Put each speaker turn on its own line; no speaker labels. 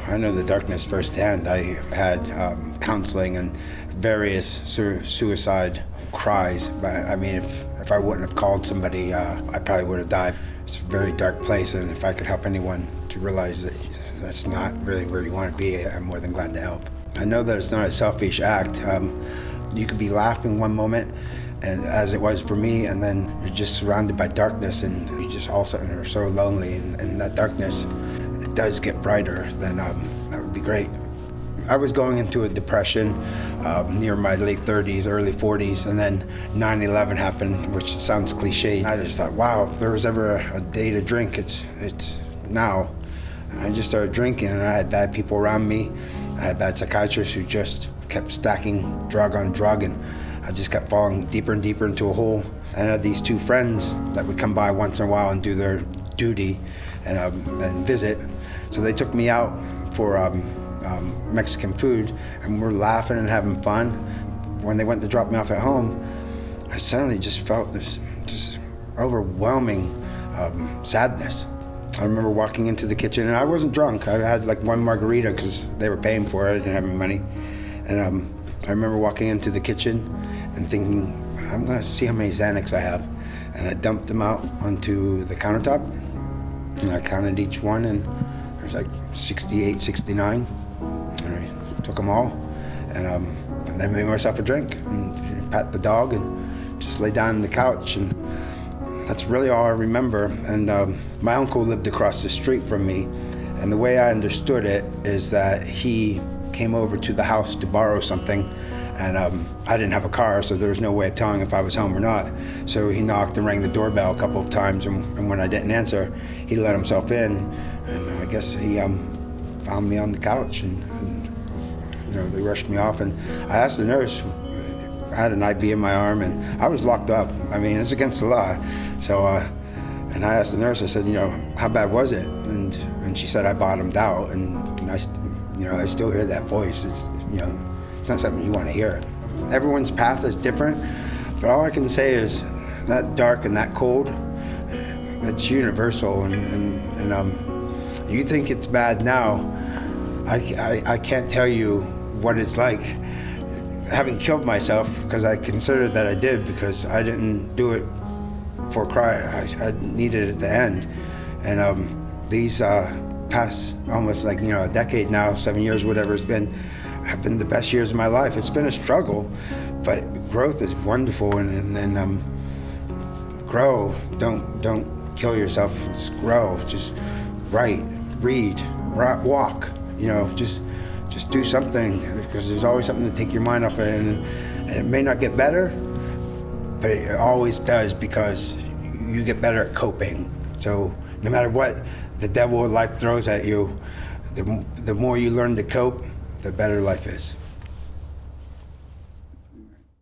I know the darkness firsthand. I had counseling and various suicide cries. I mean, if I wouldn't have called somebody, I probably would have died. It's a very dark place, and if I could help anyone to realize that that's not really where you want to be, I'm more than glad to help. I know that it's not a selfish act. You could be laughing one moment, and as it was for me, and then you're just surrounded by darkness, and you just all of a sudden are so lonely, and that darkness, it does get brighter, then that would be great. I was going into a depression near my late 30s, early 40s, and then 9/11 happened, which sounds cliche. I just thought, wow, if there was ever a day to drink, it's now. I just started drinking, and I had bad people around me. I had bad psychiatrists who just kept stacking drug on drug, and I just kept falling deeper and deeper into a hole. And I had these two friends that would come by once in a while and do their duty and visit. So they took me out for Mexican food, and we're laughing and having fun. When they went to drop me off at home, I suddenly just felt this just overwhelming sadness. I remember walking into the kitchen, and I wasn't drunk. I had like one margarita because they were paying for it. I didn't have any money. And I remember walking into the kitchen and thinking, I'm gonna see how many Xanax I have. And I dumped them out onto the countertop, and I counted each one, and there was like 68, 69. And I took them all, and then made myself a drink, and pat the dog, and just lay down on the couch, and that's really all I remember. And my uncle lived across the street from me, and the way I understood it is that he came over to the house to borrow something, and I didn't have a car, so there was no way of telling if I was home or not. So he knocked and rang the doorbell a couple of times, and when I didn't answer, he let himself in, and I guess he found me on the couch, and they rushed me off, and I asked the nurse. I had an IV in my arm, and I was locked up. I mean, it's against the law. So, and I asked the nurse, I said, how bad was it? And she said I bottomed out, and I still hear that voice. It's not something you want to hear. Everyone's path is different, but all I can say is that dark and that cold, it's universal, and you think it's bad now. I can't tell you what it's like having killed myself, because I considered that I did, because I didn't do it for a cry. I needed it to end. And these past almost a decade now, 7 years, whatever it's been, have been the best years of my life. It's been a struggle, but growth is wonderful, and grow. Don't kill yourself, just grow. Just write, read, walk, just do something, because there's always something to take your mind off it, and it may not get better, but it always does, because you get better at coping. So no matter what the devil of life throws at you, the more you learn to cope, the better life is.